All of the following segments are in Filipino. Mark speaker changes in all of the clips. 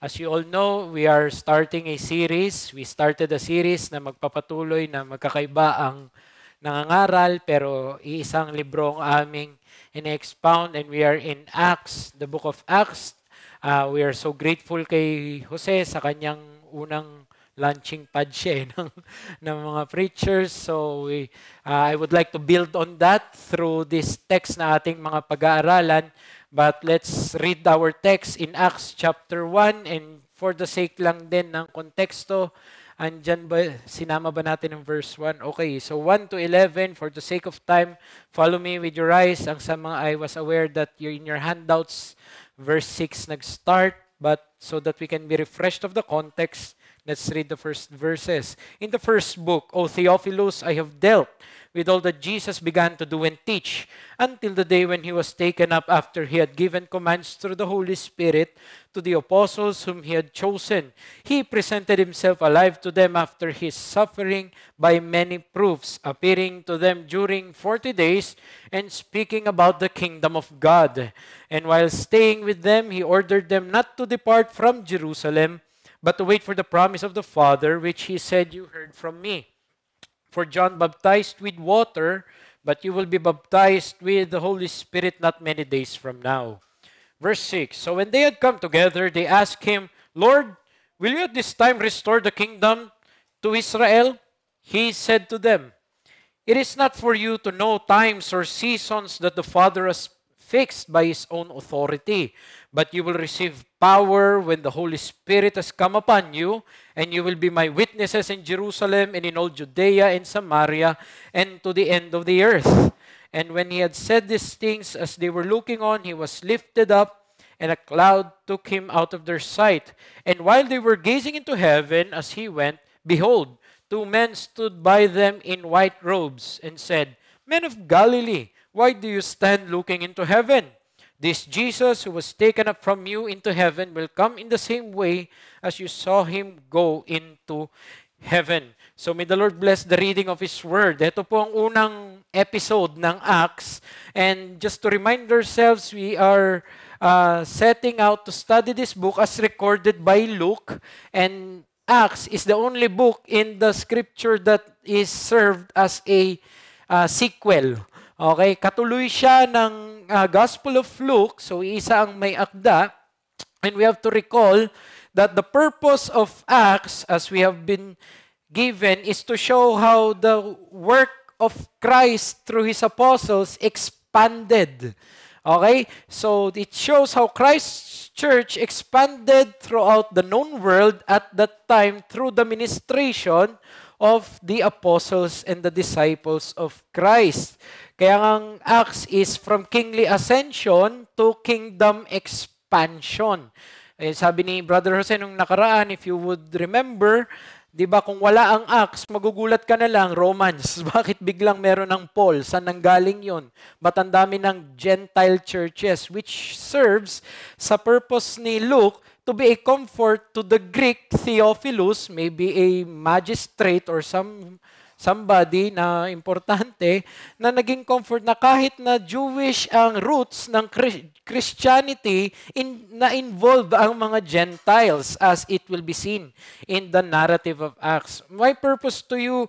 Speaker 1: As you all know, we are starting a series. We started a series na magpapatuloy na magkakaiba ang nangangaral pero iisang libro ang aming in-expound and we are in Acts, the book of Acts. We are so grateful kay Jose sa kanyang unang launching pad siya ng mga preachers. So I would like to build on that through this text na ating mga pag-aaralan. But let's read our text in Acts chapter 1 and for the sake lang din ng konteksto, andyan ba, sinama ba natin ang verse 1? Okay, so 1 to 11, for the sake of time, follow me with your eyes. Ang sa mga, I was aware that you're in your handouts, verse 6 nag-start, but so that we can be refreshed of the context, let's read the first verses. In the first book, O Theophilus, I have dealt with all that Jesus began to do and teach, until the day when he was taken up after he had given commands through the Holy Spirit to the apostles whom he had chosen. He presented himself alive to them after his suffering by many proofs, appearing to them during 40 days and speaking about the kingdom of God. And while staying with them, he ordered them not to depart from Jerusalem, but to wait for the promise of the Father, which he said, "You heard from me." For John baptized with water, but you will be baptized with the Holy Spirit not many days from now. Verse 6, so when they had come together, they asked him, Lord, will you at this time restore the kingdom to Israel? He said to them, it is not for you to know times or seasons that the Father has fixed by his own authority, but you will receive power when the Holy Spirit has come upon you, and you will be my witnesses in Jerusalem and in all Judea and Samaria and to the end of the earth. And when he had said these things, as they were looking on, he was lifted up, and a cloud took him out of their sight. And while they were gazing into heaven as he went, behold, two men stood by them in white robes and said, Men of Galilee, why do you stand looking into heaven? This Jesus who was taken up from you into heaven will come in the same way as you saw him go into heaven. So may the Lord bless the reading of His Word. Ito po ang unang episode ng Acts. And just to remind ourselves, we are setting out to study this book as recorded by Luke. And Acts is the only book in the Scripture that is served as a sequel. Okay, katuloy siya ng Gospel of Luke, so isa ang may akda. And we have to recall that the purpose of Acts, as we have been given, is to show how the work of Christ through His apostles expanded. Okay, so it shows how Christ's church expanded throughout the known world at that time through the ministration of the apostles and the disciples of Christ. Kaya ang Acts is from kingly ascension to kingdom expansion. Sabi ni Brother Jose nung nakaraan, if you would remember, di ba kung wala ang Acts, magugulat ka na lang, Romans. Bakit biglang meron ng Paul? Saan nanggaling yun? Ba't ang dami ng Gentile churches? Which serves sa purpose ni Luke to be a comfort to the Greek Theophilus, maybe a magistrate or somebody na importante, na naging comfort na kahit na Jewish ang roots ng Christianity, na involved ang mga Gentiles, as it will be seen in the narrative of Acts. My purpose to you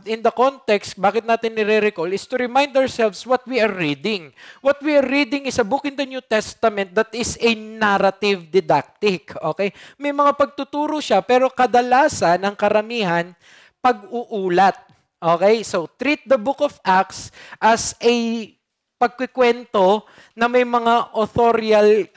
Speaker 1: in the context, bakit natin nire-recall, is to remind ourselves what we are reading. What we are reading is a book in the New Testament that is a narrative didactic. Okay? May mga pagtuturo siya, pero kadalasan, ang karamihan, pag-uulat. Okay? So, treat the book of Acts as a pagkikwento na may mga authorial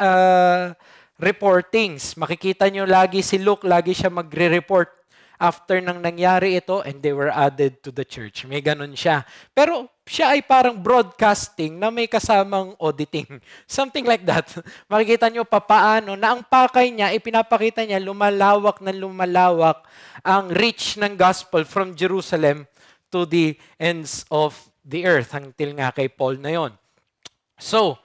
Speaker 1: reportings. Makikita nyo lagi si Luke, lagi siya magre-report after nang nangyari ito and they were added to the church. May ganun siya. Pero siya ay parang broadcasting na may kasamang auditing. Something like that. Makikita nyo papaano na ang pakay niya, ipinapakita niya lumalawak na lumalawak ang reach ng gospel from Jerusalem to the ends of the earth. Until nga kay Paul na yon. So,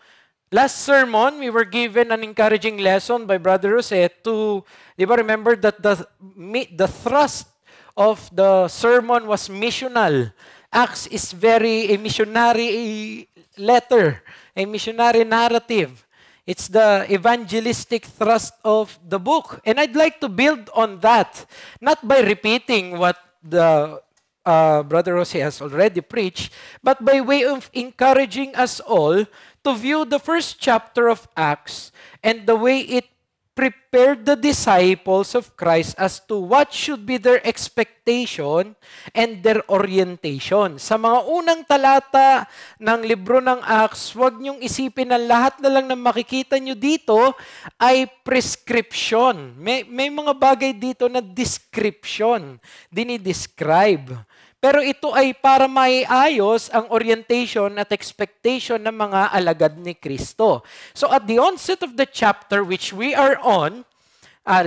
Speaker 1: last sermon, we were given an encouraging lesson by Brother Jose to, di ba, remember that the thrust of the sermon was missional. Acts is very a missionary letter, a missionary narrative. It's the evangelistic thrust of the book. And I'd like to build on that, not by repeating what the Brother Jose has already preached, but by way of encouraging us all to view the first chapter of Acts and the way it prepared the disciples of Christ as to what should be their expectation and their orientation. Sa mga unang talata ng libro ng Acts, huwag niyong isipin na lahat na lang na makikita niyo dito ay prescription. May mga bagay dito na description, dinidescribe. Pero ito ay para maiayos ang orientation at expectation ng mga alagad ni Kristo. So at the onset of the chapter which we are on,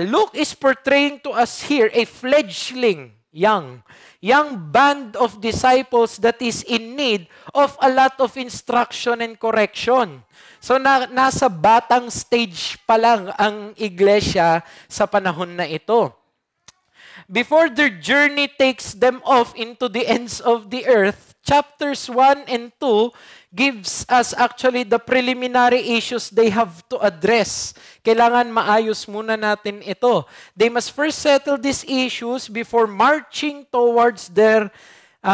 Speaker 1: Luke is portraying to us here a fledgling, young band of disciples that is in need of a lot of instruction and correction. So nasa batang stage pa lang ang iglesia sa panahon na ito. Before their journey takes them off into the ends of the earth, chapters 1 and 2 gives us actually the preliminary issues they have to address. Kailangan maayos muna natin ito. They must first settle these issues before marching towards their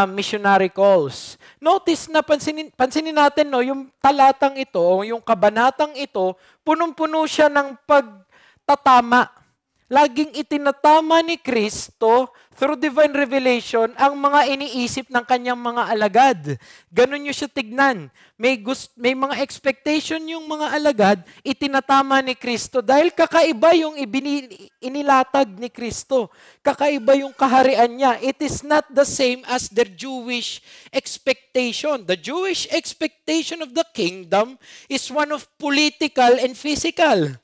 Speaker 1: missionary calls. Notice na pansinin natin, no, yung talatang ito, yung kabanatang ito, punong-puno siya ng pagtatama. Laging itinatama ni Kristo through divine revelation ang mga iniisip ng kanyang mga alagad. Ganon nyo siya tignan. May mga expectation yung mga alagad, itinatama ni Kristo dahil kakaiba yung inilatag ni Kristo. Kakaiba yung kaharian niya. It is not the same as their Jewish expectation. The Jewish expectation of the kingdom is one of political and physical.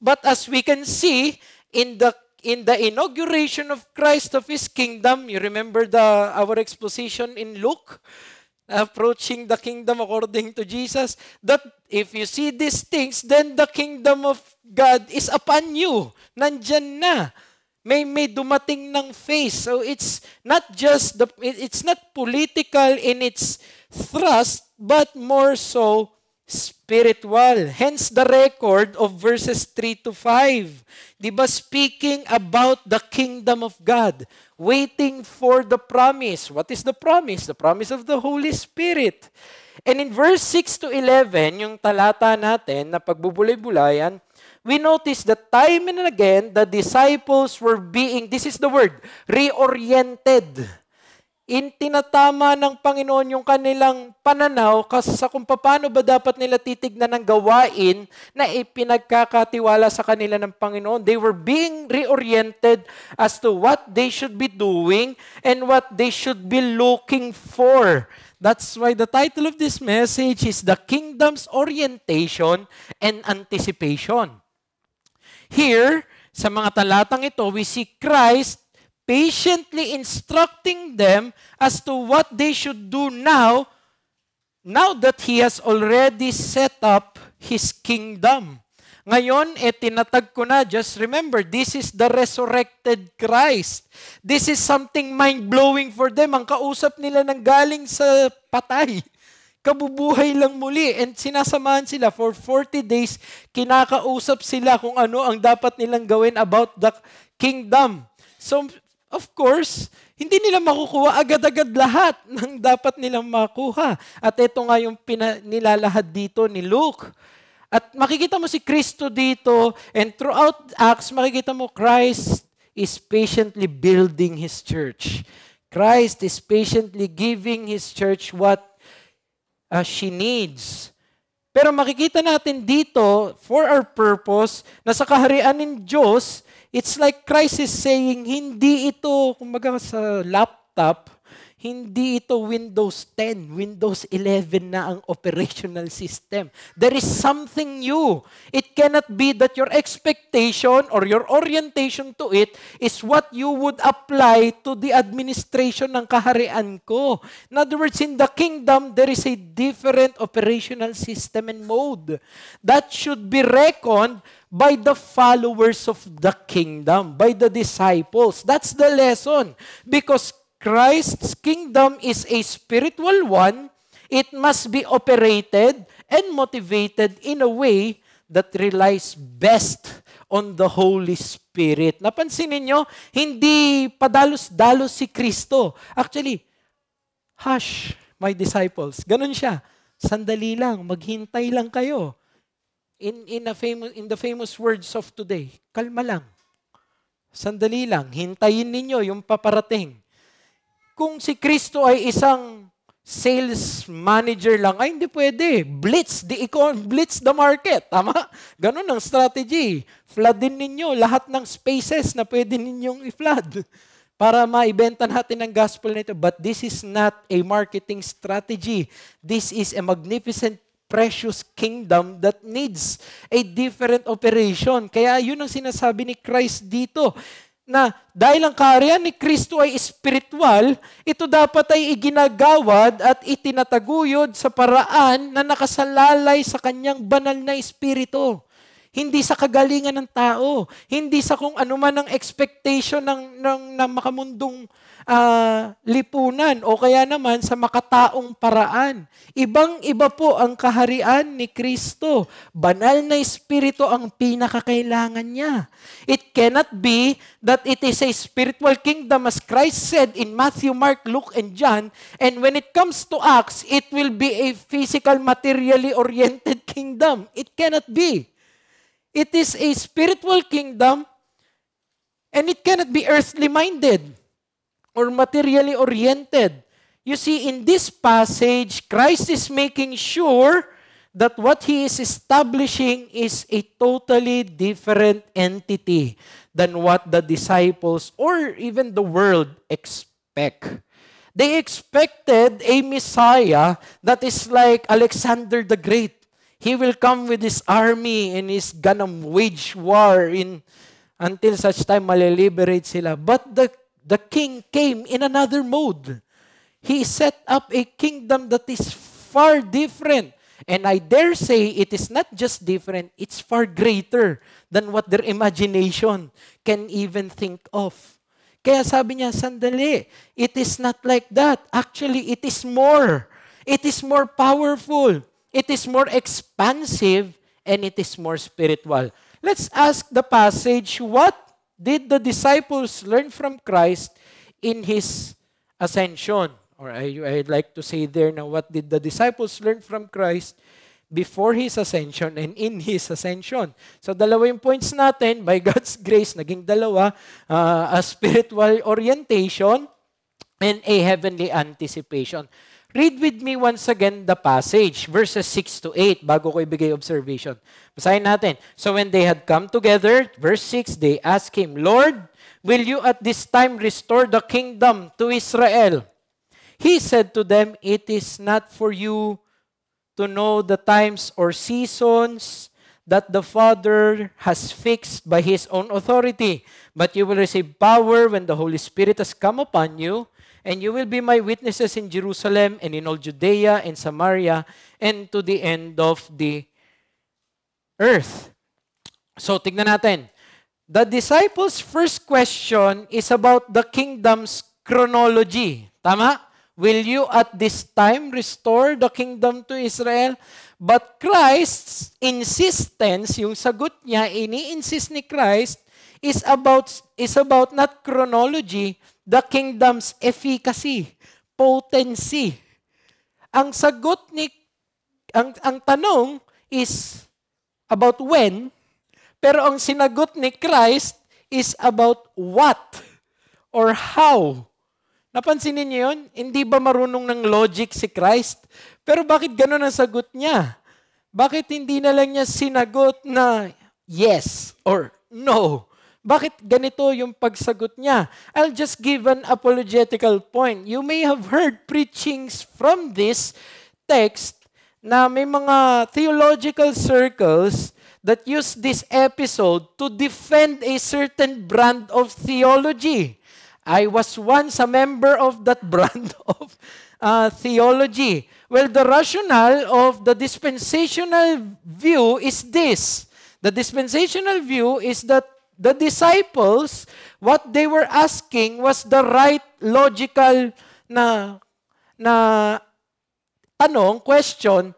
Speaker 1: But as we can see, in the inauguration of Christ of His kingdom, you remember our exposition in Luke, approaching the kingdom according to Jesus, that if you see these things, then the kingdom of God is upon you. Nandyan na. May dumating ng phase. So it's not political in its thrust, but more so spiritual. Hence the record of verses 3 to 5. Diba, speaking about the kingdom of God, waiting for the promise. What is the promise? The promise of the Holy Spirit. And in verse 6 to 11, yung talata natin na pagbubulay-bulayan, we notice that time and again, the disciples were being, this is the word, reoriented. Tinatama ng Panginoon yung kanilang pananaw sa kung paano ba dapat nila titignan ng gawain na ipinagkakatiwala sa kanila ng Panginoon. They were being reoriented as to what they should be doing and what they should be looking for. That's why the title of this message is The Kingdom's Orientation and Anticipation. Here, sa mga talatang ito, we see Christ patiently instructing them as to what they should do now that He has already set up His kingdom. Ngayon, tinatag ko na, just remember, this is the resurrected Christ. This is something mind-blowing for them. Ang kausap nila nang galing sa patay. Kabubuhay lang muli. And sinasamahan sila for 40 days, kinakausap sila kung ano ang dapat nilang gawin about the kingdom. So, of course, hindi nila makukuha agad-agad lahat ng dapat nilang makuha. At ito nga yung nilalahad dito ni Luke. At makikita mo si Kristo dito, and throughout Acts, makikita mo Christ is patiently building His church. Christ is patiently giving His church what she needs. Pero makikita natin dito, for our purpose, na sa kaharian ng Diyos, it's like Christ is saying, hindi ito, kumbaga sa laptop, hindi ito Windows 10, Windows 11 na ang operational system. There is something new. It cannot be that your expectation or your orientation to it is what you would apply to the administration ng kaharian ko. In other words, in the kingdom, there is a different operational system and mode that should be reckoned by the followers of the kingdom, by the disciples. That's the lesson. Because Christ's kingdom is a spiritual one. It must be operated and motivated in a way that relies best on the Holy Spirit. Napansin ninyo, hindi padalos-dalos si Kristo. Actually, hush, my disciples. Ganun siya. Sandali lang, maghintay lang kayo. In the famous words of today, kalma lang. Sandali lang, hintayin ninyo yung paparating. Kung si Kristo ay isang sales manager lang, ay hindi pwede. Blitz the market. Tama? Ganun ang strategy. Floodin ninyo lahat ng spaces na pwede ninyong i-flood para maibenta natin ang gospel nito. But this is not a marketing strategy. This is a magnificent, precious kingdom that needs a different operation. Kaya yun ang sinasabi ni Christ dito, na dahil ang kaharian ni Kristo ay spiritual, ito dapat ay iginagawad at itinataguyod sa paraan na nakasalalay sa kanyang banal na espiritu. Hindi sa kagalingan ng tao, hindi sa kung ano man ang expectation ng makamundong lipunan o kaya naman sa makataong paraan. Ibang-iba po ang kaharian ni Kristo. Banal na espiritu ang pinakakailangan niya. It cannot be that it is a spiritual kingdom as Christ said in Matthew, Mark, Luke, and John, and when it comes to Acts, it will be a physical, materially oriented kingdom. It cannot be. It is a spiritual kingdom and it cannot be earthly minded or materially oriented. You see, in this passage, Christ is making sure that what He is establishing is a totally different entity than what the disciples or even the world expect. They expected a Messiah that is like Alexander the Great. He will come with his army and is gonna wage war until such time maliliberate sila. But the king came in another mode. He set up a kingdom that is far different. And I dare say it is not just different, it's far greater than what their imagination can even think of. Kaya sabi niya, sandali, it is not like that. Actually, it is more. It is more powerful. It is more expansive, and it is more spiritual. Let's ask the passage, what did the disciples learn from Christ in His ascension? Or I'd like to say there now, what did the disciples learn from Christ before His ascension and in His ascension? So dalawa yung points natin, by God's grace, naging dalawa, a spiritual orientation and a heavenly anticipation. Read with me once again the passage, verses 6 to 8, bago ko ibigay observation. Basahin natin. So when they had come together, verse 6, they asked Him, Lord, will you at this time restore the kingdom to Israel? He said to them, it is not for you to know the times or seasons that the Father has fixed by His own authority, but you will receive power when the Holy Spirit has come upon you, and you will be my witnesses in Jerusalem and in all Judea and Samaria and to the end of the earth. So, tignan natin. The disciples' first question is about the kingdom's chronology. Tama? Will you at this time restore the kingdom to Israel? But Christ's insistence, yung sagot niya, ini-insist ni Christ, is about not chronology, the kingdom's efficacy, potency. Ang sagot ang tanong is about when, pero ang sinagot ni Christ is about what or how. Napansin niyo yun? Hindi ba marunong ng logic si Christ? Pero bakit ganun ang sagot niya? Bakit hindi na lang niya sinagot na yes or no? Bakit ganito yung pagsagot niya? I'll just give an apologetical point. You may have heard preachings from this text na may mga theological circles that use this episode to defend a certain brand of theology. I was once a member of that brand of theology. Well, the rationale of the dispensational view is this. The dispensational view is that the disciples, what they were asking was the right logical na tanong, question,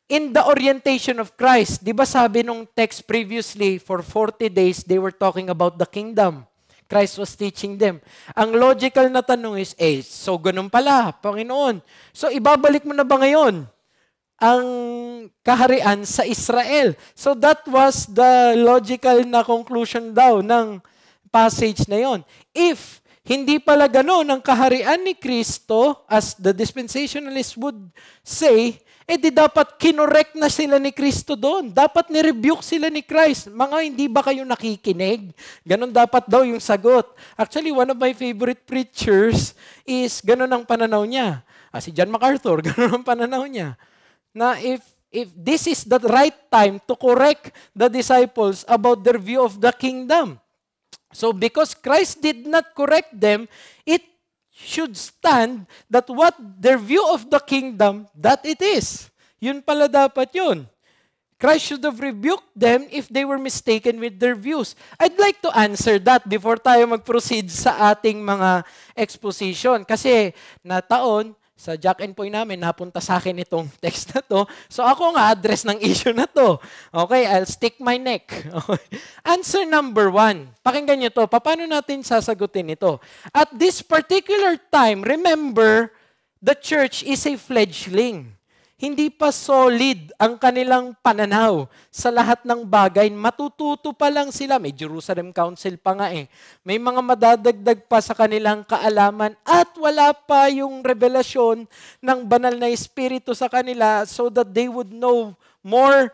Speaker 1: in the orientation of Christ. Di ba sabi nung text previously, for 40 days, they were talking about the kingdom. Christ was teaching them. Ang logical na tanong is, so ganun pala, Panginoon. So ibabalik mo na ba ngayon ang kaharian sa Israel? So that was the logical na conclusion daw ng passage na yon. If hindi pala ganun ang kaharian ni Kristo, as the dispensationalists would say, di dapat kinorek na sila ni Kristo doon. Dapat nirebuke sila ni Christ. Mga hindi ba kayo nakikinig? Ganon dapat daw yung sagot. Actually, one of my favorite preachers is ganon ang pananaw niya. Si John MacArthur, ganon ang pananaw niya. Na if this is the right time to correct the disciples about their view of the kingdom. So because Christ did not correct them, it should stand that what their view of the kingdom, that it is. Yun pala dapat yun. Christ should have rebuked them if they were mistaken with their views. I'd like to answer that before tayo mag-proceed sa ating mga exposition. Kasi nataon, sa Jack and Poy namin, napunta sa akin itong text na to. So ako nga, address ng issue na to. Okay, I'll stick my neck. Okay. Answer number 1. Pakinggan nyo to. Paano natin sasagutin ito? At this particular time, remember, the church is a fledgling. Hindi pa solid ang kanilang pananaw sa lahat ng bagay. Matututo pa lang sila. May Jerusalem Council pa nga eh. May mga madadagdag pa sa kanilang kaalaman at wala pa yung revelasyon ng banal na Espiritu sa kanila so that they would know more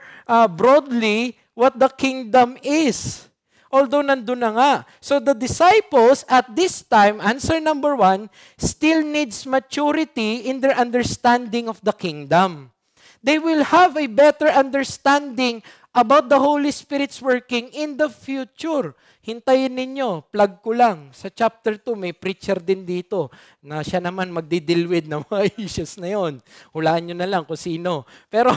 Speaker 1: broadly what the kingdom is. Although nandun na nga. So the disciples at this time, answer number 1, still needs maturity in their understanding of the kingdom. They will have a better understanding about the Holy Spirit's working in the future. Hintayin ninyo, plug ko lang. Sa chapter 2, may preacher din dito na siya naman magdi-deal with ng mga issues na yon. Hulaan nyo na lang kung sino. Pero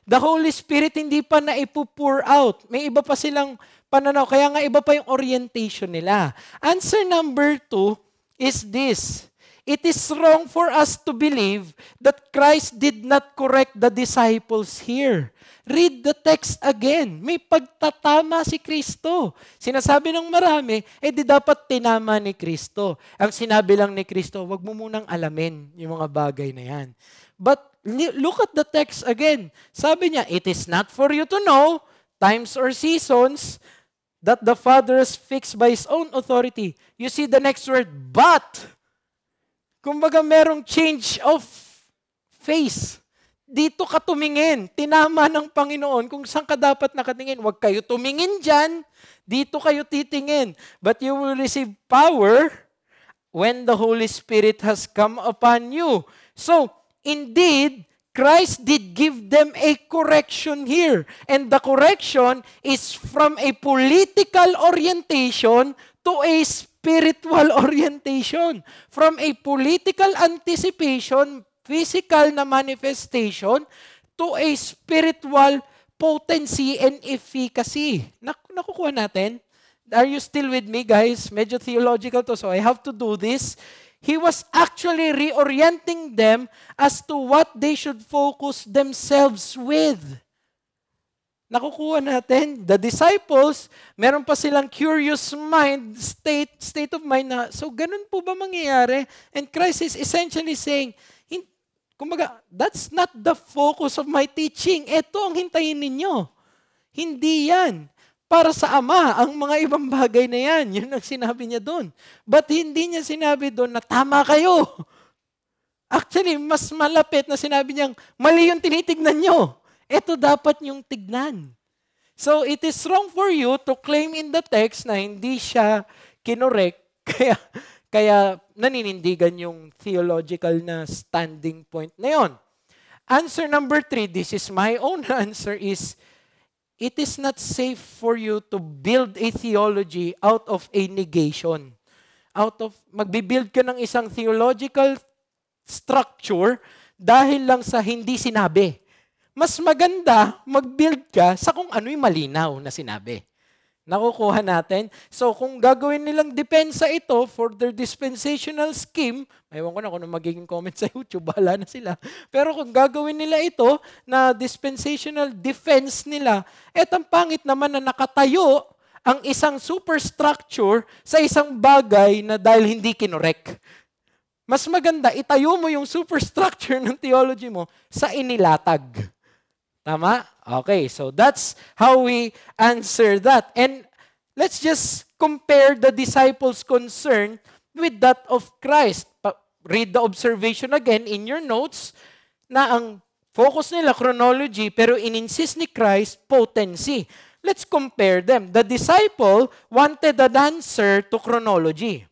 Speaker 1: the Holy Spirit hindi pa na ipo-pour out. May iba pa silang pananaw. Kaya nga iba pa yung orientation nila. Answer number 2 is this. It is wrong for us to believe that Christ did not correct the disciples here. Read the text again. May pagtatama si Kristo. Sinasabi ng marami, di dapat tinama ni Kristo. Ang sinabi lang ni Kristo, wag mo munang alamin yung mga bagay na yan. But look at the text again. Sabi niya, it is not for you to know times or seasons that the Father has fixed by His own authority. You see the next word, but. Kumbaga merong change of face. Dito ka tumingin. Tinama ng Panginoon kung saan ka dapat nakatingin. Huwag kayo tumingin dyan. Dito kayo titingin. But you will receive power when the Holy Spirit has come upon you. So, indeed, Christ did give them a correction here. And the correction is from a political orientation to a spiritual orientation. From a political anticipation, physical na manifestation, to a spiritual potency and efficacy. Nakukuha natin? Are you still with me, guys? Medyo theological to, so I have to do this. He was actually reorienting them as to what they should focus themselves with. Nakukuha natin. The disciples, meron pa silang curious mind, state of mind na, so ganun po ba mangyayari? And Christ is essentially saying, kumbaga, that's not the focus of my teaching. Ito ang hintayin ninyo. Hindi yan. Para sa Ama, ang mga ibang bagay na yan. Yun ang sinabi niya doon. But hindi niya sinabi doon na tama kayo. Actually, mas malapit na sinabi niyang, mali yung tinitignan nyo. Ito dapat yung tignan. So, it is wrong for you to claim in the text na hindi siya kinorek, kaya naninindigan yung theological na standing point na yon. Answer number 3, this is my own answer, is it is not safe for you to build a theology out of a negation. Magbibuild ka ng isang theological structure dahil lang sa hindi sinabi. Mas maganda mag-build ka sa kung ano'y malinaw na sinabi. Nakukuha natin. So, kung gagawin nilang depensa ito for their dispensational scheme, ewan ko na kung ano magiging comment sa YouTube, bahala na sila. Pero kung gagawin nila ito na dispensational defense nila, etong pangit naman na nakatayo ang isang superstructure sa isang bagay na dahil hindi kinorek. Mas maganda, itayo mo yung superstructure ng theology mo sa inilatag. Tama? Okay, so that's how we answer that. And let's just compare the disciples' concern with that of Christ. Read the observation again in your notes na ang focus nila chronology pero in-insist ni Christ potency. Let's compare them. The disciple wanted an answer to chronology.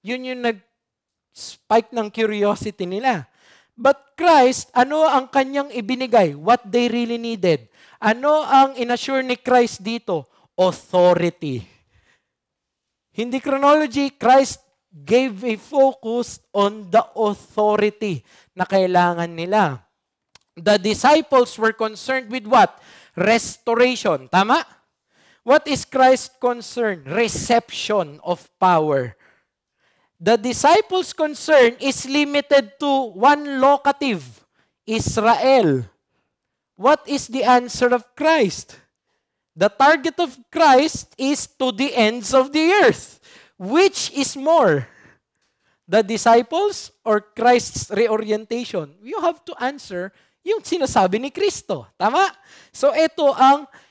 Speaker 1: Yun yung nag-spike ng curiosity nila. But Christ, ano ang kanyang ibinigay? What they really needed. Ano ang inassure ni Christ dito? Authority. Hindi chronology, Christ gave a focus on the authority na kailangan nila. The disciples were concerned with what? Restoration. Tama? What is Christ's concern? Reception of power. The disciples' concern is limited to one locative, Israel. What is the answer of Christ? The target of Christ is to the ends of the earth. Which is more? The disciples or Christ's reorientation? You have to answer yung sinasabi ni Kristo. Tama? So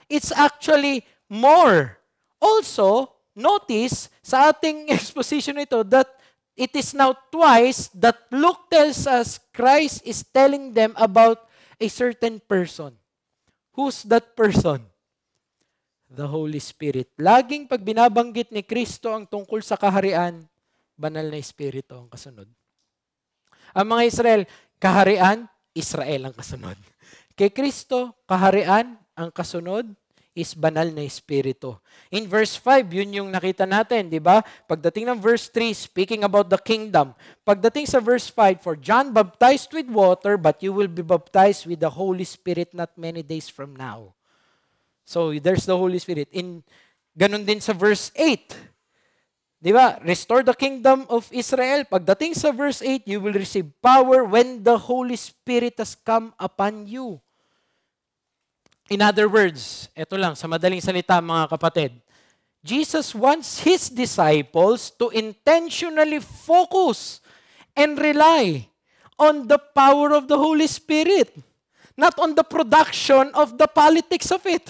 Speaker 1: it's actually more. Also, notice sa ating exposition ito that it is now twice that Luke tells us Christ is telling them about a certain person. Who's that person? The Holy Spirit. Laging pag binabanggit ni Kristo ang tungkol sa kaharian, banal na Espiritu ang kasunod. Ang mga Israel, kaharian, Israel ang kasunod. Kay Kristo, kaharian, ang kasunod is banal na Espiritu. In verse 5, yun yung nakita natin, di ba? Pagdating ng verse 3, speaking about the kingdom. Pagdating sa verse 5, for John baptized with water, but you will be baptized with the Holy Spirit not many days from now. So, there's the Holy Spirit. Ganun din sa verse 8. Di ba? Restore the kingdom of Israel. Pagdating sa verse 8, you will receive power when the Holy Spirit has come upon you. In other words, ito lang, sa madaling salita mga kapatid, Jesus wants His disciples to intentionally focus and rely on the power of the Holy Spirit, not on the production of the politics of it.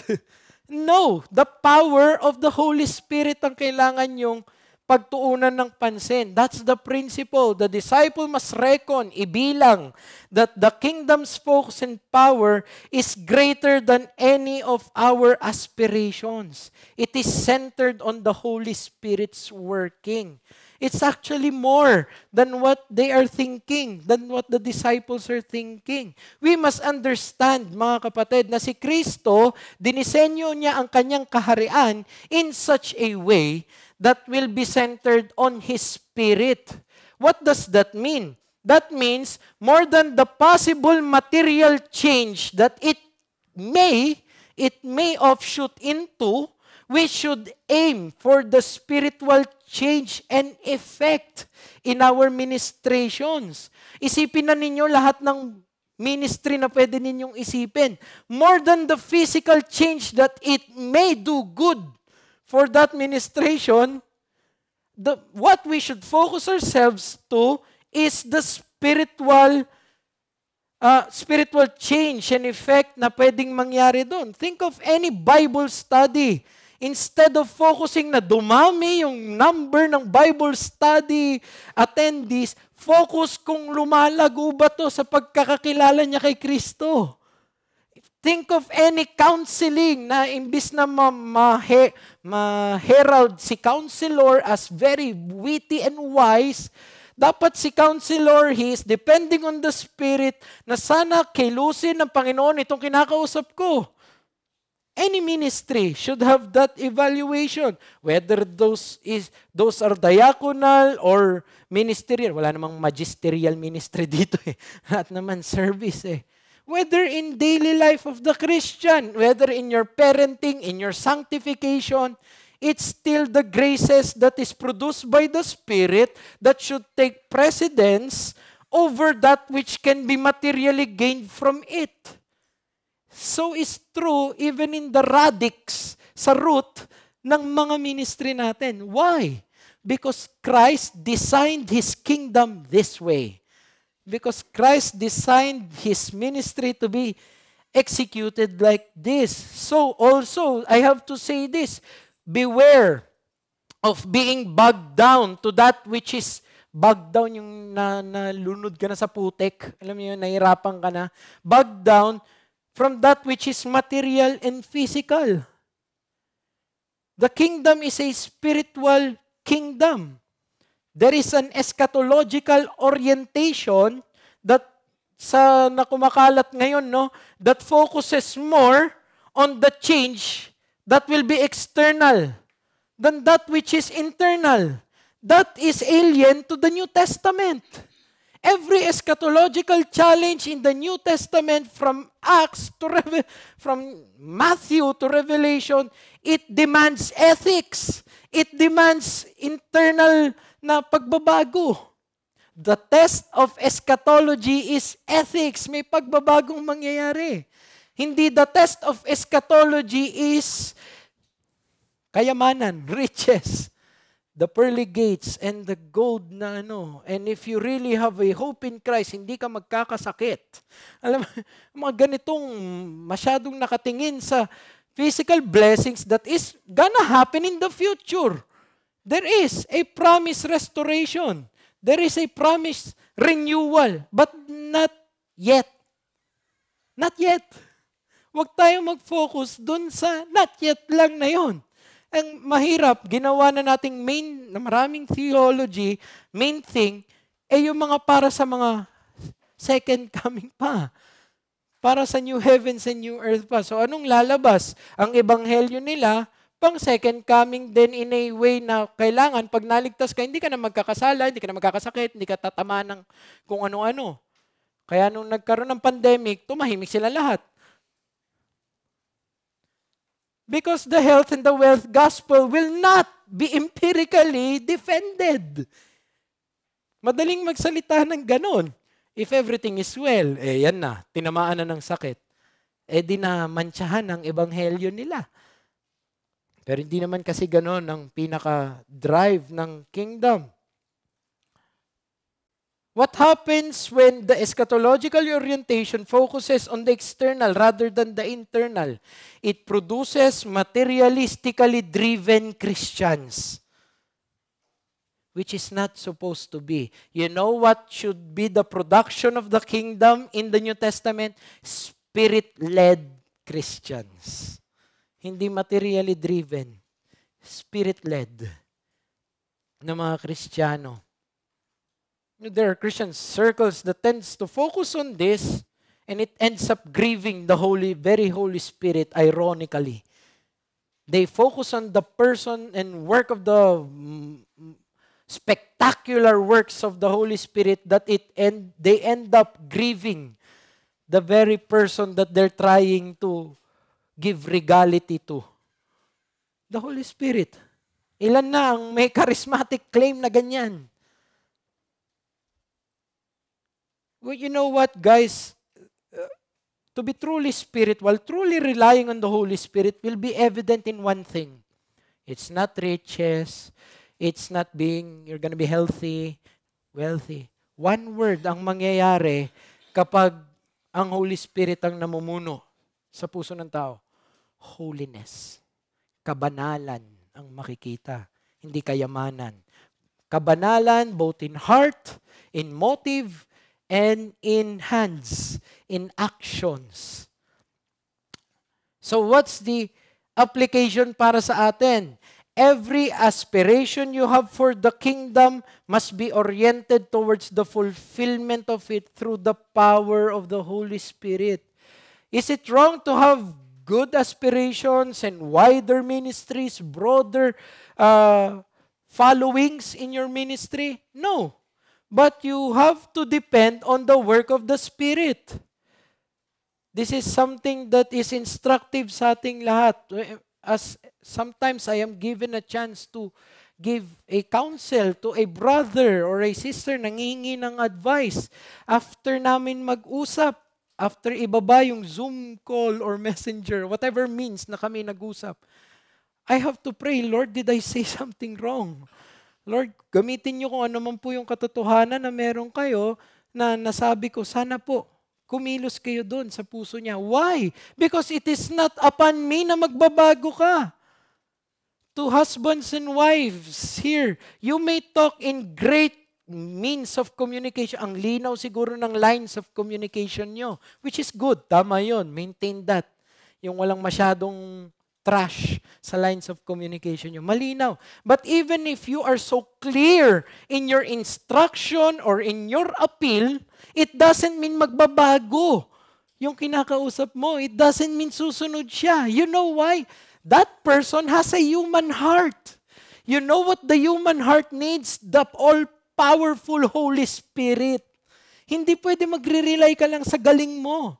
Speaker 1: No, the power of the Holy Spirit ang kailangan yung pagtuunan ng pansin. That's the principle. The disciple must reckon, ibilang, that the kingdom's focus and power is greater than any of our aspirations. It is centered on the Holy Spirit's working. It's actually more than what they are thinking, than what the disciples are thinking. We must understand, mga kapatid, na si Kristo, dinisenyo niya ang kanyang kaharian in such a way that will be centered on His Spirit. What does that mean? That means more than the possible material change that it may offshoot into, we should aim for the spiritual change and effect in our ministrations. Isipin na ninyo lahat ng ministry na pwede ninyong isipin. More than the physical change that it may do good for that ministration, what we should focus ourselves to is the spiritual change and effect na pwedeng mangyari doon. Think of any Bible study. Instead of focusing na dumami yung number ng Bible study attendees, focus kung lumalago ba to sa pagkakakilala niya kay Kristo. Think of any counseling na imbis na ma-herald si counselor as very witty and wise, dapat si counselor, he is depending on the Spirit na sana kilusin ng Panginoon itong kinakausap ko. Any ministry should have that evaluation. Whether those are diaconal or ministerial. Wala namang magisterial ministry dito eh. Lahat naman service eh. Whether in daily life of the Christian, whether in your parenting, in your sanctification, It's still the graces that is produced by the Spirit that should take precedence over that which can be materially gained from it. So is true even in the radix, sa root ng mga ministry natin. Why? Because Christ designed His kingdom this way. Because Christ designed His ministry to be executed like this. So also, I have to say this, beware of being bogged down to that which is bogged down, yung nalunod ka na sa putik. Alam mo yun, nahirapan ka na. Bogged down from that which is material and physical. The kingdom is a spiritual kingdom. There is an eschatological orientation that sa nakumakalat ngayon, no, that focuses more on the change that will be external than that which is internal. That is alien to the New Testament. Every eschatological challenge in the New Testament from Acts to from Matthew to Revelation, it demands ethics. It demands internal na pagbabago. The test of eschatology is ethics. May pagbabagong mangyayari. Hindi the test of eschatology is kayamanan, riches, the pearly gates, and the gold na ano. And if you really have a hope in Christ, hindi ka magkakasakit. Alam mo, mga ganitong masyadong nakatingin sa physical blessings that is gonna happen in the future. There is a promised restoration. There is a promised renewal, but not yet. Not yet. Huwag tayo mag-focus dun sa not yet lang na yon. Ang mahirap, ginawa na nating na maraming theology, main thing, yung mga para sa mga second coming pa. Para sa new heavens and new earth pa. So anong lalabas? Ang ebanghelyo nila, pang second coming din in a way na kailangan pag naligtas ka, hindi ka na magkakasala, hindi ka na magkakasakit, hindi ka tatama ng kung ano-ano. Kaya nung nagkaroon ng pandemic, tumahimik sila lahat. Because the health and the wealth gospel will not be empirically defended. Madaling magsalita ng ganon. If everything is well, yan na, tinamaan na ng sakit. Di na mantsahan ang ebanghelyo nila. Pero hindi naman kasi ganon ang pinaka-drive ng kingdom. What happens when the eschatological orientation focuses on the external rather than the internal? It produces materialistically driven Christians, which is not supposed to be. You know what should be the production of the kingdom in the New Testament? Spirit-led Christians. Hindi materially driven, spirit-led na mga Kristiyano. There are Christian circles that tends to focus on this and it ends up grieving the very Holy Spirit ironically. They focus on the person and work of the spectacular works of the Holy Spirit that they end up grieving the very person that they're trying to give regality to. The Holy Spirit. Ilan na ang may charismatic claim na ganyan? Well, you know what, guys? To be truly spiritual, truly relying on the Holy Spirit will be evident in one thing. It's not riches. It's not you're gonna be healthy, wealthy. One word ang mangyayari kapag ang Holy Spirit ang namumuno sa puso ng tao. Holiness. Kabanalan ang makikita, hindi kayamanan. Kabanalan both in heart, in motive, and in hands, in actions. So what's the application para sa atin? Every aspiration you have for the kingdom must be oriented towards the fulfillment of it through the power of the Holy Spirit. Is it wrong to have good aspirations and wider ministries, broader followings in your ministry? No. But you have to depend on the work of the Spirit. This is something that is instructive sa ating lahat. as sometimes I am given a chance to give a counsel to a brother or a sister, nangihingi ng advice. After namin mag-usap, after ibaba yung Zoom call or messenger, whatever means na kami nag-usap, I have to pray, Lord, did I say something wrong? Lord, gamitin niyo kung ano man po yung katotohanan na meron kayo na nasabi ko, sana po, kumilos kayo doon sa puso niya. Why? Because it is not upon me na magbabago ka. To husbands and wives here, you may talk in great means of communication. Ang linaw siguro ng lines of communication nyo, which is good. Tama yun. Maintain that. Yung walang masyadong trash sa lines of communication nyo. Malinaw. But even if you are so clear in your instruction or in your appeal, it doesn't mean magbabago yung kinakausap mo. It doesn't mean susunod siya. You know why? That person has a human heart. You know what the human heart needs? The all-powerful Holy Spirit. Hindi pwede magre-rely ka lang sa galing mo.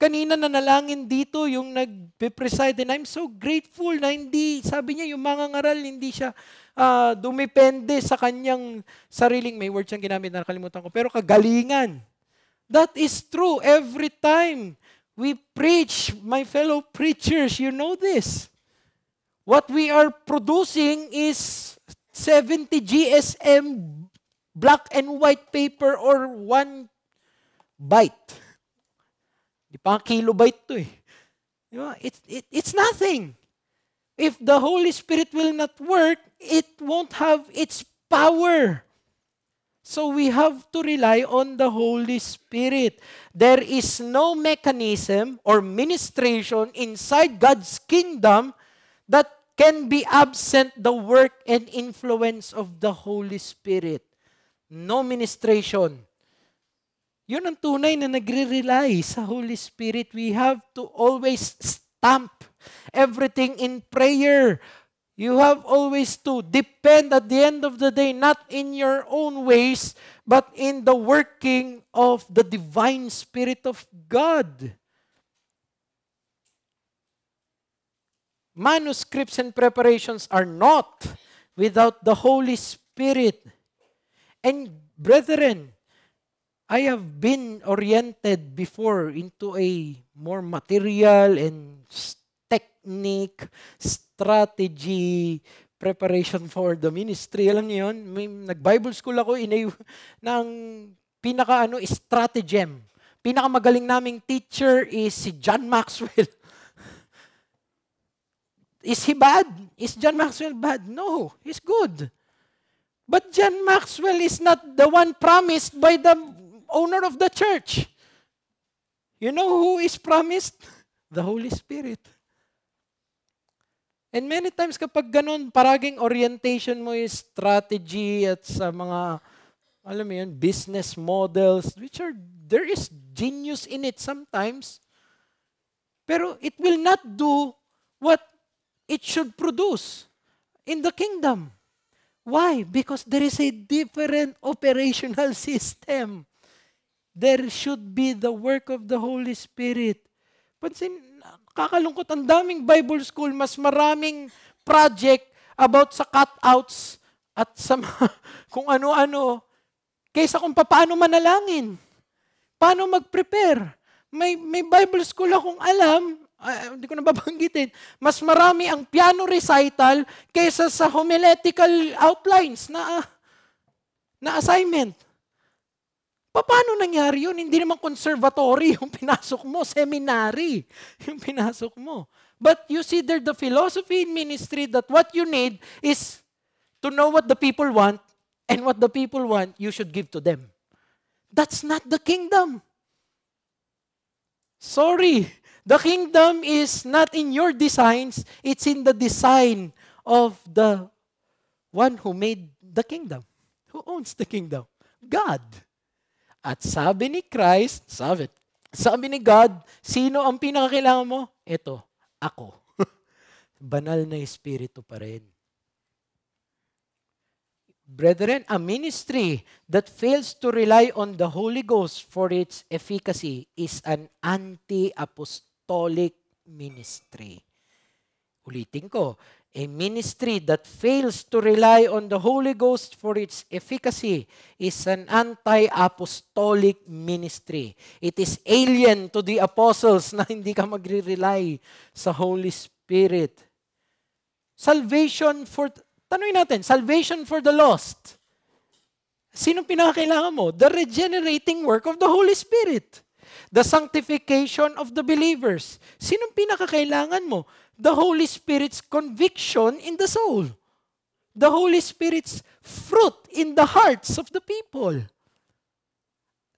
Speaker 1: Kanina nanalangin dito yung nag-preside and I'm so grateful na hindi, sabi niya yung mga ngaral, hindi siya dumepende sa kanyang sariling, may word siyang ginamit na nakalimutan ko, pero kagalingan. That is true every time we preach, my fellow preachers, you know this. What we are producing is 70 GSM black and white paper or 1 byte. Di pa kilobyte to eh. It's nothing. If the Holy Spirit will not work, it won't have its power. So we have to rely on the Holy Spirit. There is no mechanism or ministration inside God's kingdom that can be absent the work and influence of the Holy Spirit. No ministration. Yun ang tunay na nagre-rely sa Holy Spirit. We have to always stamp everything in prayer. You have always to depend at the end of the day, not in your own ways, but in the working of the divine Spirit of God. Manuscripts and preparations are not without the Holy Spirit. And brethren, I have been oriented before into a more material and technique, strategy, preparation for the ministry. Alam niyo yun? Nag-Bible school ako ng stratagem. Pinakamagaling naming teacher is si John Maxwell. Is he bad? Is John Maxwell bad? No, he's good. But John Maxwell is not the one promised by the owner of the church. You know who is promised? The Holy Spirit. And many times kapag ganun, paraging orientation mo is strategy at sa mga, alam mo yun, business models, which are, there is genius in it sometimes. Pero it will not do what it should produce in the kingdom. Why? Because there is a different operational system. There should be the work of the Holy Spirit. Pansin, kakalungkot, ang daming Bible school, mas maraming project about sa cutouts at sa kung ano-ano, kaysa kung paano manalangin. Paano mag-prepare. May Bible school akong alam, hindi ko na babanggitin, mas marami ang piano recital kaysa sa homiletical outlines na assignment. Paano nangyari yun? Hindi naman conservatory yung pinasok mo, seminary yung pinasok mo. But you see there the philosophy in ministry that what you need is to know what the people want, and what the people want, you should give to them. That's not the kingdom. Sorry. The kingdom is not in your designs, it's in the design of the one who made the kingdom. Who owns the kingdom? God. At sabi ni Christ, sabi ni God, sino ang pinakakailangan mo? Ito, ako. Banal na espiritu pa rin. Brethren, a ministry that fails to rely on the Holy Ghost for its efficacy is an anti-apostolic ministry. Ulitin ko, a ministry that fails to rely on the Holy Ghost for its efficacy is an anti-apostolic ministry. It is alien to the apostles na hindi ka magre-rely sa Holy Spirit. Tanungin natin, salvation for the lost. Sino pinakakailangan mo? The regenerating work of the Holy Spirit. The sanctification of the believers. Sino pinakakailangan mo? The Holy Spirit's conviction in the soul. The Holy Spirit's fruit in the hearts of the people.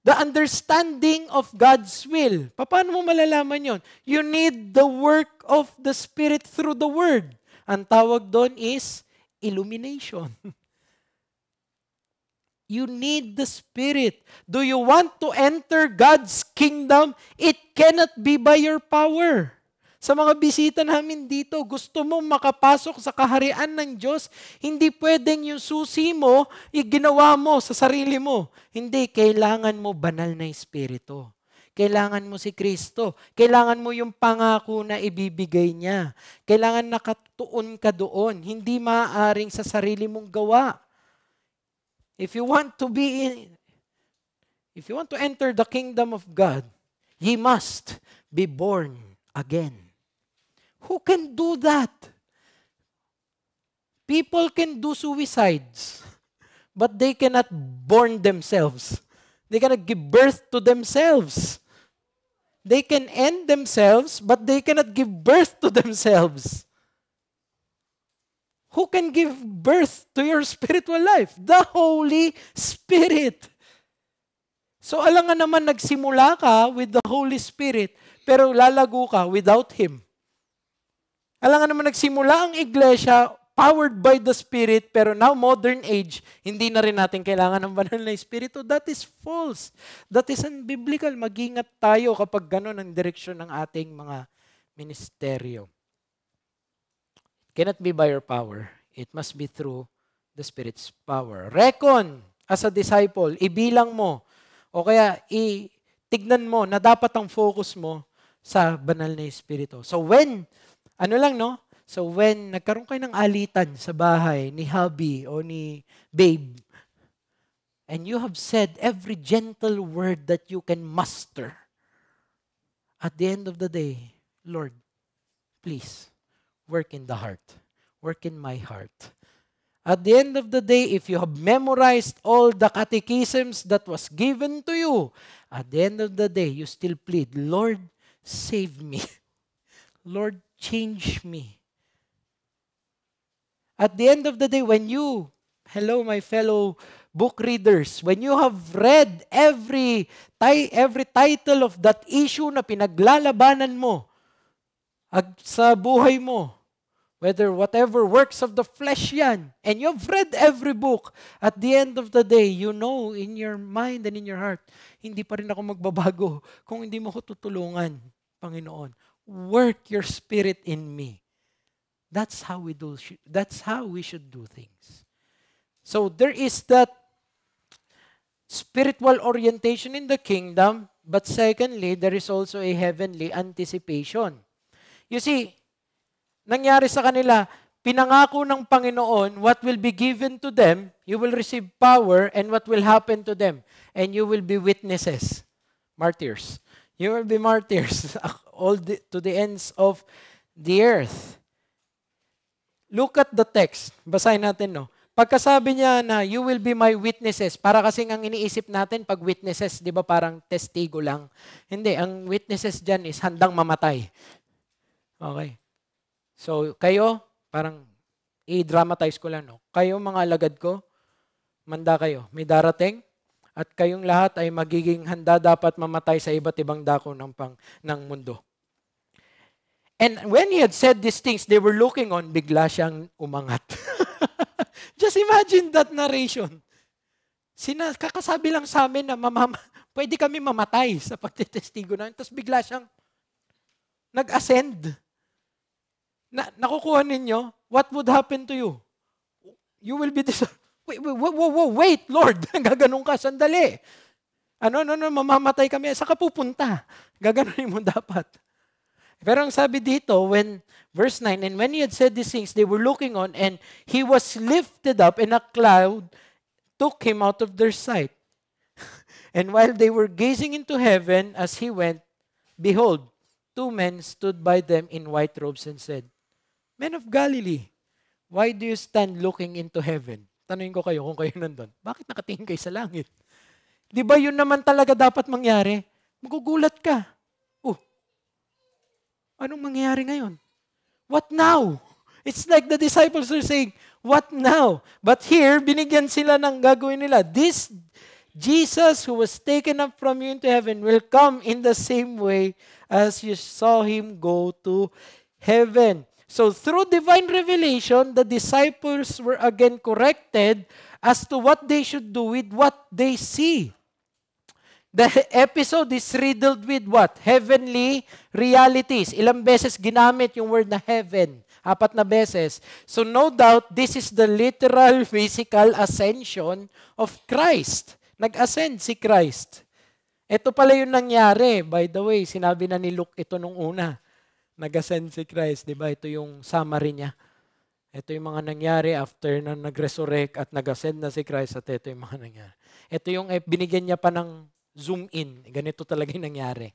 Speaker 1: The understanding of God's will. Paano mo malalaman yon? You need the work of the Spirit through the Word. Ang tawag doon is illumination. You need the Spirit. Do you want to enter God's kingdom? It cannot be by your power. Sa mga bisita namin dito, gusto mo makapasok sa kaharian ng Diyos, hindi pwedeng yung susi mo, ginawa mo sa sarili mo. Hindi, kailangan mo banal na Espiritu. Kailangan mo si Kristo. Kailangan mo yung pangako na ibibigay niya. Kailangan nakatuon ka doon. Hindi maaaring sa sarili mong gawa. If you want to enter the kingdom of God, ye must be born again. Who can do that? People can do suicides, but they cannot born themselves. They cannot give birth to themselves. They can end themselves, but they cannot give birth to themselves. Who can give birth to your spiritual life? The Holy Spirit. So alangan naman nagsimula ka with the Holy Spirit, pero lalago ka without Him. Alangan naman nagsimula ang iglesia powered by the Spirit, pero now modern age, hindi na rin natin kailangan ng banal na Espiritu. That is false. That is unbiblical. Mag-ingat tayo kapag gano'n ang direksyon ng ating mga ministeryo. It cannot be by your power. It must be through the Spirit's power. Reckon as a disciple, ibilang mo, o kaya tignan mo na dapat ang focus mo sa banal na Espiritu. So when nagkaroon kayo ng alitan sa bahay ni hubby o ni babe, and you have said every gentle word that you can muster, at the end of the day, Lord, please, work in the heart. Work in my heart. At the end of the day, if you have memorized all the catechisms that was given to you, at the end of the day, you still plead, Lord, save me. Lord, change me. At the end of the day, hello my fellow book readers, when you have read every title of that issue na pinaglalabanan mo sa buhay mo, whatever works of the flesh yan, and you've read every book, at the end of the day, you know in your mind and in your heart, hindi pa rin ako magbabago kung hindi mo ko tutulungan, Panginoon. Work your Spirit in me. That's how we should do things. So there is that spiritual orientation in the kingdom, but secondly, there is also a heavenly anticipation. You see, nangyari sa kanila, pinangako ng Panginoon, what will be given to them, you will receive power, and what will happen to them, and you will be witnesses, martyrs. You will be martyrs to the ends of the earth. Look at the text. Basahin natin, no? Pagkasabi niya na, you will be my witnesses, para kasing ang iniisip natin, pag witnesses, di ba parang testigo lang? Hindi, ang witnesses dyan is handang mamatay. Okay. So, kayo, parang i-dramatize ko lang, no? Kayo, mga alagad ko, manda kayo. May darating, at kayong lahat ay magiging handa dapat mamatay sa iba't ibang dako ng mundo. And when he had said these things, they were looking on, bigla siyang umangat. Just imagine that narration. Kakasabi lang sa amin na pwede kami mamatay sa pagtitestigo namin. Tapos bigla siyang nag-ascend. Nakukuha ninyo, what would happen to you? You will be wait, Lord. Gaganon ka, sandali. Mamamatay kami. Saan ka pupunta? Gaganunin mo dapat. Pero ang sabi dito, when, verse 9, and when he had said these things, they were looking on, and he was lifted up, and a cloud took him out of their sight. And while they were gazing into heaven as he went, behold, two men stood by them in white robes and said, Men of Galilee, why do you stand looking into heaven? Tanungin ko kayo kung kayo nandun, bakit nakatingin kayo sa langit? Di ba yun naman talaga dapat mangyari? Magugulat ka. Anong mangyayari ngayon? What now? It's like the disciples are saying, what now? But here, binigyan sila ng gagawin nila. This Jesus who was taken up from you into heaven will come in the same way as you saw him go to heaven. So through divine revelation, the disciples were again corrected as to what they should do with what they see. The episode is riddled with what? Heavenly realities. Ilang beses ginamit yung word na heaven? 4 na beses. So no doubt, this is the literal physical ascension of Christ. Nag-ascend si Christ. Ito pala yung nangyari. By the way, sinabi na ni Luke ito nung una. Nag-ascend si Christ. Diba? Ito yung summary niya. Ito yung mga nangyari after na nag-resurrect at nag-ascend na si Christ, at ito yung mga nangyari. Ito yung binigyan niya pa ng zoom in. Ganito talaga yung nangyari.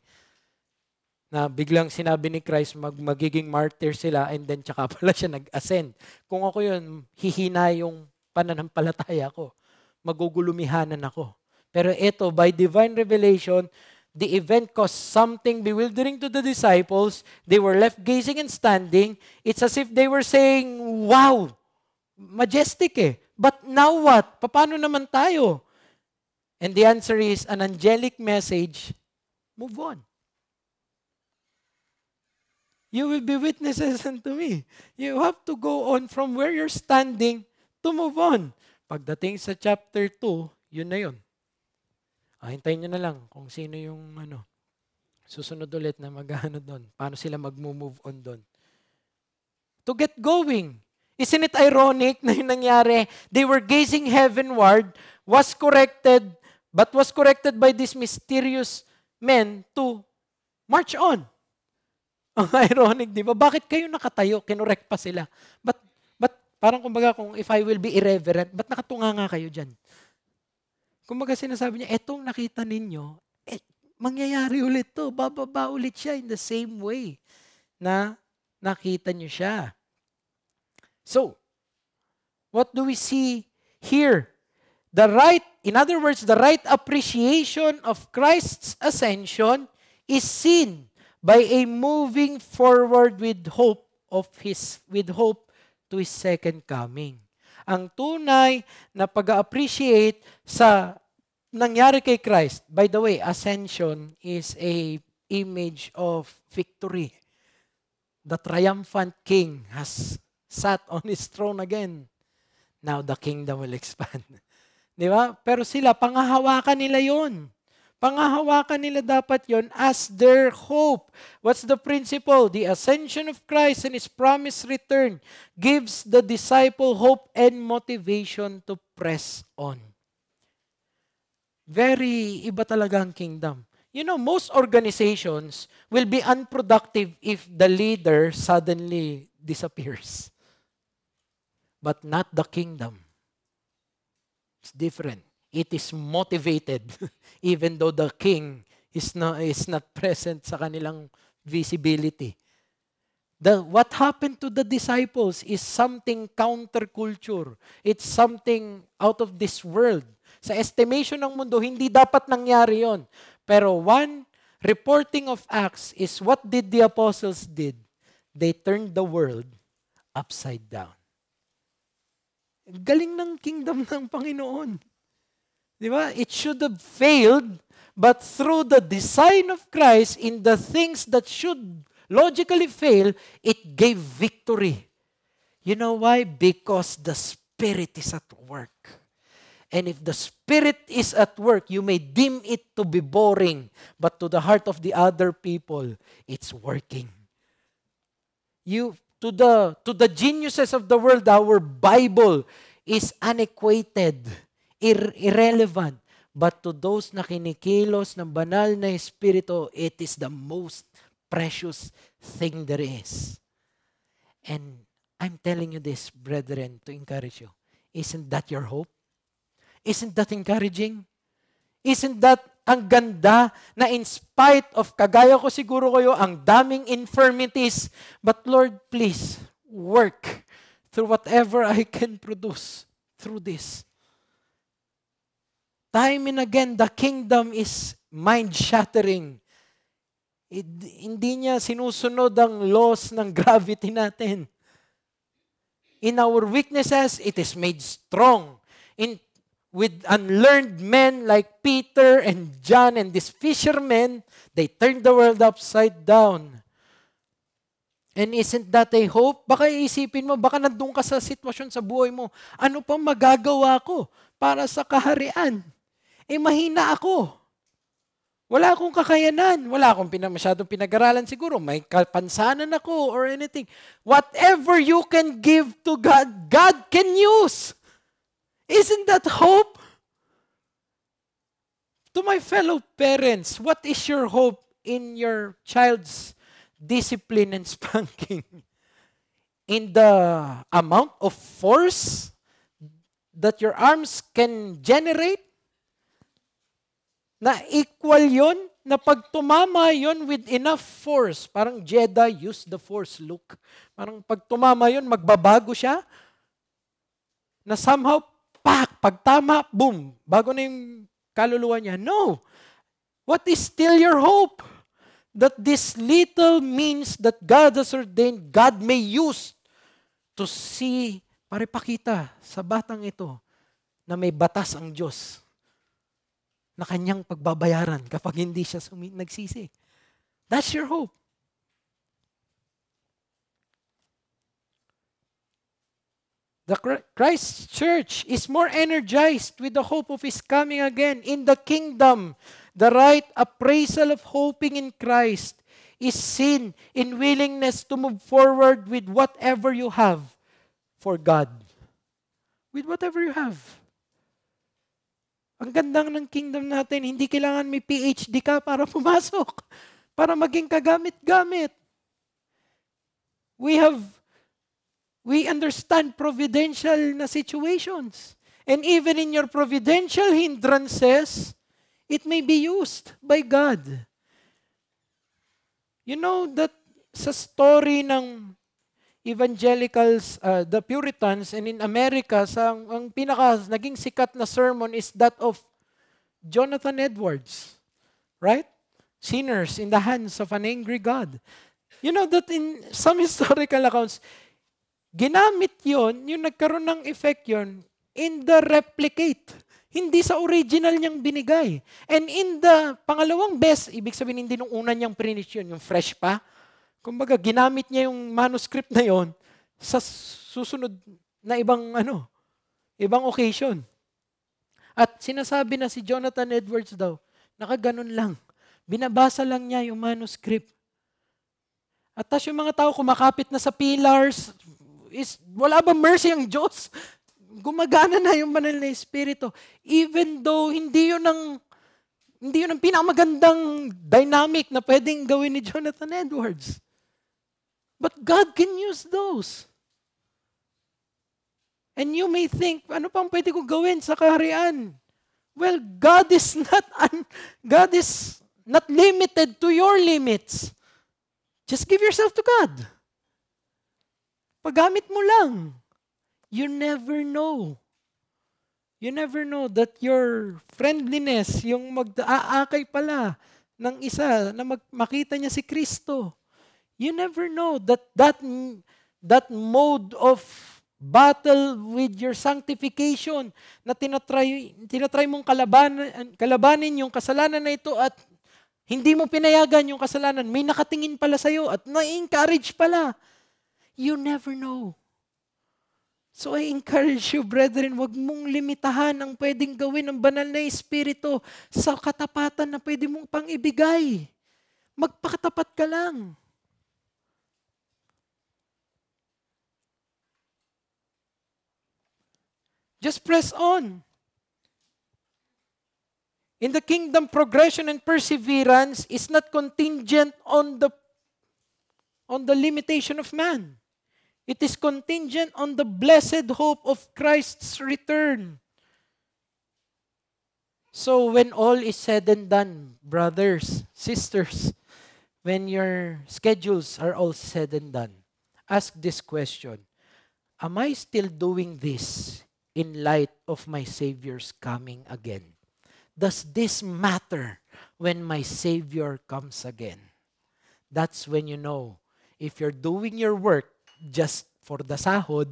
Speaker 1: Na biglang sinabi ni Christ, magiging martyr sila, and then tsaka pala siya nag-ascend. Kung ako yun, hihina yung pananampalataya ko. Magugulumihanan ako. Pero ito, by divine revelation, the event caused something bewildering to the disciples. They were left gazing and standing. It's as if they were saying, wow, majestic eh. But now what? Paano naman tayo? And the answer is an angelic message, move on. You will be witnesses unto me. You have to go on from where you're standing to move on. Pagdating sa chapter 2, yun na yun. Hintayin nyo na lang kung sino yung susunod ulit na mag-ano doon. Paano sila mag-move on doon. To get going. Isn't it ironic na yung nangyari? They were gazing heavenward, was corrected by these mysterious men to march on. Ang ironic, di ba? Bakit kayo nakatayo? Kinorek pa sila. But parang kumbaga kung if I will be irreverent, ba't nakatunga nga kayo dyan? Kumbaga sinasabi niya, etong nakita ninyo, mangyayari ulit to. Bababa ulit siya in the same way na nakita niyo siya. So, what do we see here? In other words, the right appreciation of Christ's ascension is seen by a moving forward with hope to His second coming. Ang tunay na pag-appreciate sa nangyari kay Christ, by the way, ascension is a image of victory. The triumphant king has sat on his throne again. Now the kingdom will expand. Di ba? Pero sila, pangahawakan nila yon. Pangahawakan nila dapat yon as their hope. What's the principle? The ascension of Christ and His promised return gives the disciple hope and motivation to press on. Very iba talaga ang kingdom. You know, most organizations will be unproductive if the leader suddenly disappears. But not the kingdom. It's different. It is motivated even though the king is not present sa kanilang visibility. What happened to the disciples is something counterculture. It's something out of this world. Sa estimation ng mundo, hindi dapat nangyari yon. Pero one reporting of Acts is what did the apostles did? They turned the world upside down. Galing ng kingdom ng Panginoon. Di ba? It should have failed, but through the design of Christ in the things that should logically fail, it gave victory. You know why? Because the Spirit is at work. And if the Spirit is at work, you may deem it to be boring, but to the heart of the other people, it's working. To the geniuses of the world, our Bible is unequated, irrelevant. But to those na kinikilos ng banal na Espiritu, it is the most precious thing there is. And I'm telling you this, brethren, to encourage you. Isn't that your hope? Isn't that encouraging? Isn't that ang ganda na in spite of, kagaya ko siguro kayo, ang daming infirmities, but Lord, please, work through whatever I can produce through this. Time and again, the kingdom is mind-shattering. Hindi niya sinusunod ang laws ng gravity natin. In our weaknesses, it is made strong. With unlearned men like Peter and John and these fishermen, they turned the world upside down. And isn't that a hope? Baka iisipin mo, baka nandun ka sa sitwasyon sa buhay mo, ano pa magagawa ko para sa kaharian? Mahina ako. Wala akong kakayanan. Wala akong masyadong pinag-aralan siguro. May kapansanan ako or anything. Whatever you can give to God, God can use. Isn't that hope? To my fellow parents, what is your hope in your child's discipline and spanking? In the amount of force that your arms can generate? Na equal yon, na pag tumama yon with enough force, parang Jedi use the force look. Parang pag tumama yon, magbabago siya. Na somehow, pag tama, boom, bago na yung kaluluwa niya. No. What is still your hope? That this little means that God has ordained, God may use to see, para pakita sa batang ito na may batas ang Diyos na kanyang pagbabayaran kapag hindi siya nagsisi. That's your hope. The Christ Church is more energized with the hope of His coming again. In the kingdom, the right appraisal of hoping in Christ is seen in willingness to move forward with whatever you have for God. With whatever you have. Ang gandang ng kingdom natin, hindi kailangan may PhD ka para pumasok, para maging kagamit-gamit. We understand providential na situations. And even in your providential hindrances, it may be used by God. You know that sa story ng evangelicals, the Puritans, and in America, ang naging sikat na sermon is that of Jonathan Edwards. Right? Sinners in the hands of an angry God. You know that in some historical accounts, ginamit yon, yung nagkaroon ng effect yon, in the replicate. Hindi sa original niyang binigay. And in the pangalawang best, ibig sabihin hindi nung una niyang prinish yun, yung fresh pa. Kumbaga, ginamit niya yung manuscript na yon sa susunod na ibang occasion. At sinasabi na si Jonathan Edwards daw, nakaganon lang. Binabasa lang niya yung manuscript. At tas yung mga tao kumakapit na sa pillars, wala ba mercy ang Diyos? Gumagana na yung banal na Espiritu. Even though hindi yun ang pinakamagandang dynamic na pwedeng gawin ni Jonathan Edwards. But God can use those. And you may think, ano pang pwede ko gawin sa kaharian? Well, God is not limited to your limits. Just give yourself to God. Paggamit mo lang. You never know. You never know that your friendliness, yung mag-aakay pala ng isa na makita niya si Kristo. You never know that mode of battle with your sanctification na tinatry mong kalabanin yung kasalanan na ito at hindi mo pinayagan yung kasalanan. May nakatingin pala sa'yo at na-encourage pala. You never know. So I encourage you, brethren, wag mong limitahan ang pwedeng gawin ng banal na Espiritu sa katapatan na pwede mong pang ibigay. Magpakatapat ka lang. Just press on. In the kingdom, progression and perseverance is not contingent on the on the limitation of man. It is contingent on the blessed hope of Christ's return. So when all is said and done, brothers, sisters, when your schedules are all said and done, ask this question: am I still doing this in light of my Savior's coming again? Does this matter when my Savior comes again? That's when you know if you're doing your work just for the sahod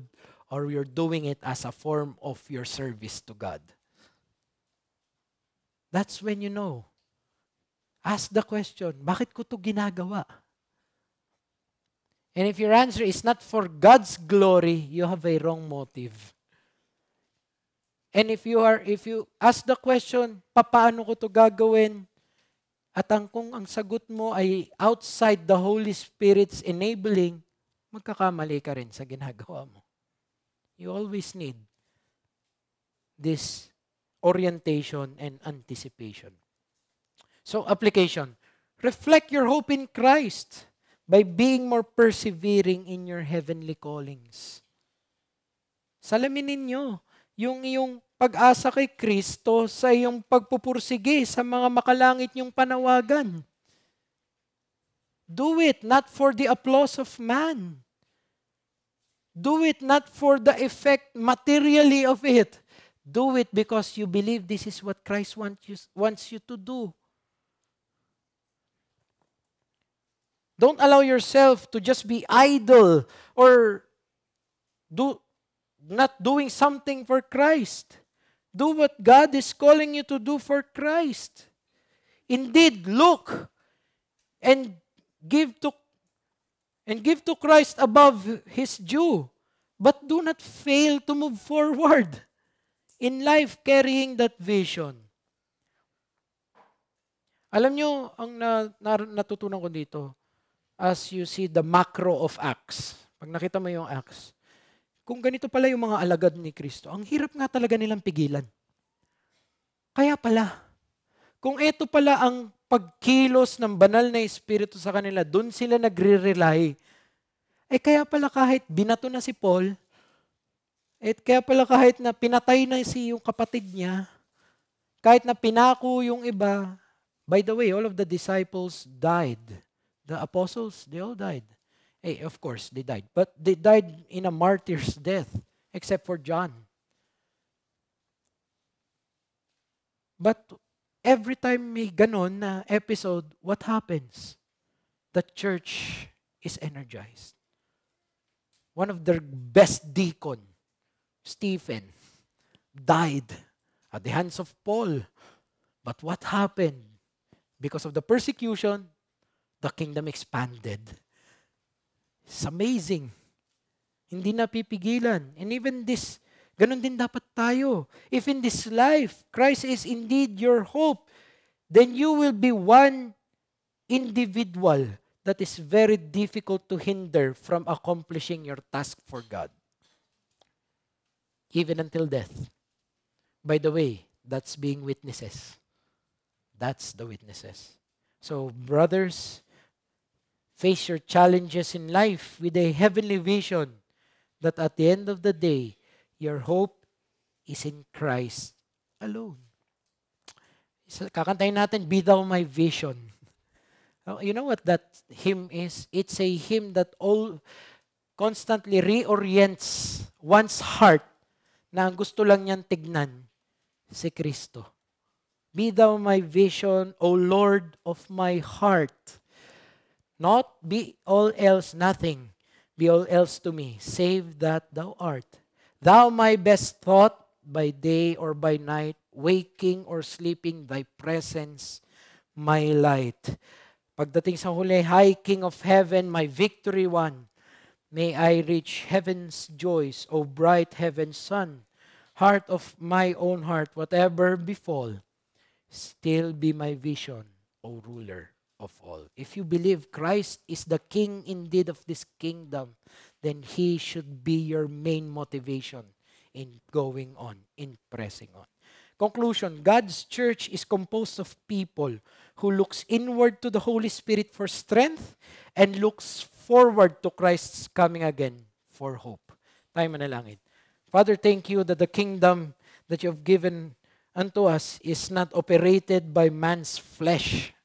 Speaker 1: or you're doing it as a form of your service to God. That's when you know. Ask the question, bakit ko to ginagawa? And if your answer is not for God's glory, you have a wrong motive. And if you ask the question, paano ko to gagawin? At kung ang sagot mo ay outside the Holy Spirit's enabling, magkakamali ka rin sa ginagawa mo. You always need this orientation and anticipation. So, application. Reflect your hope in Christ by being more persevering in your heavenly callings. Salamin ninyo yung iyong pag-asa kay Kristo sa iyong pagpupursige sa mga makalangit niyong panawagan. Do it not for the applause of man. Do it not for the effect materially of it. Do it because you believe this is what Christ wants you to do. Don't allow yourself to just be idle or not doing something for Christ. Do what God is calling you to do for Christ. Indeed, look and give to Christ above His due. But do not fail to move forward in life carrying that vision. Alam nyo, ang natutunan ko dito, as you see the macro of Acts, pag nakita mo yung Acts, kung ganito pala yung mga alagad ni Kristo, ang hirap nga talaga nilang pigilan. Kaya pala, kung ito pala ang pagkilos ng banal na Espiritu sa kanila, dun sila nagre-rely, kaya pala kahit binato na si Paul, kaya pala kahit na pinatay na yung kapatid niya, kahit na pinako yung iba, by the way, all of the disciples died. The apostles, they all died. Of course, they died. But they died in a martyr's death, except for John. But every time may ganon na episode, what happens? The church is energized. One of their best deacon, Stephen, died at the hands of Paul. But what happened? Because of the persecution, the kingdom expanded. It's amazing. Hindi na pipigilan. And even this, ganun din dapat tayo. If in this life, Christ is indeed your hope, then you will be one individual that is very difficult to hinder from accomplishing your task for God. Even until death. By the way, that's being witnesses. That's the witnesses. So, brothers, face your challenges in life with a heavenly vision that at the end of the day, your hope is in Christ alone. Kakantayin natin, Be Thou My Vision. You know what that hymn is? It's a hymn that constantly reorients one's heart na ang gusto lang niyang tignan si Kristo. Be Thou my vision, O Lord of my heart. Not be all else nothing, be all else to me, save that thou art. Thou my best thought, by day or by night, waking or sleeping, thy presence, my light. Pagdating sa huli, High King of heaven, my victory won. May I reach heaven's joys, O bright heaven's sun. Heart of my own heart, whatever befall, still be my vision, O ruler of all. If you believe Christ is the King indeed of this kingdom, then He should be your main motivation in going on, in pressing on. Conclusion, God's church is composed of people who looks inward to the Holy Spirit for strength and looks forward to Christ's coming again for hope. Tayo manalangin. Father, thank you that the kingdom that you have given unto us is not operated by man's flesh.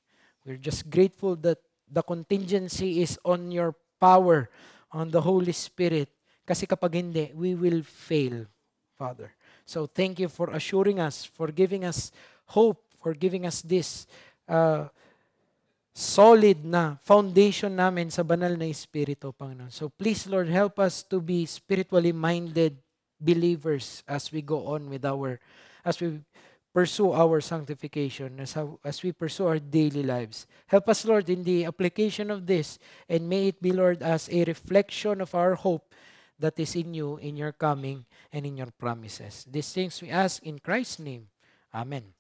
Speaker 1: We're just grateful that the contingency is on your power, on the Holy Spirit. Kasi kapag hindi, we will fail, Father. So thank you for assuring us, for giving us hope, for giving us this solid na foundation namin sa banal na Espiritu, Panginoon. So please, Lord, help us to be spiritually minded believers as we go on with as we pursue our sanctification, as we pursue our daily lives. Help us, Lord, in the application of this, and may it be, Lord, as a reflection of our hope that is in you, in your coming, and in your promises. These things we ask in Christ's name. Amen.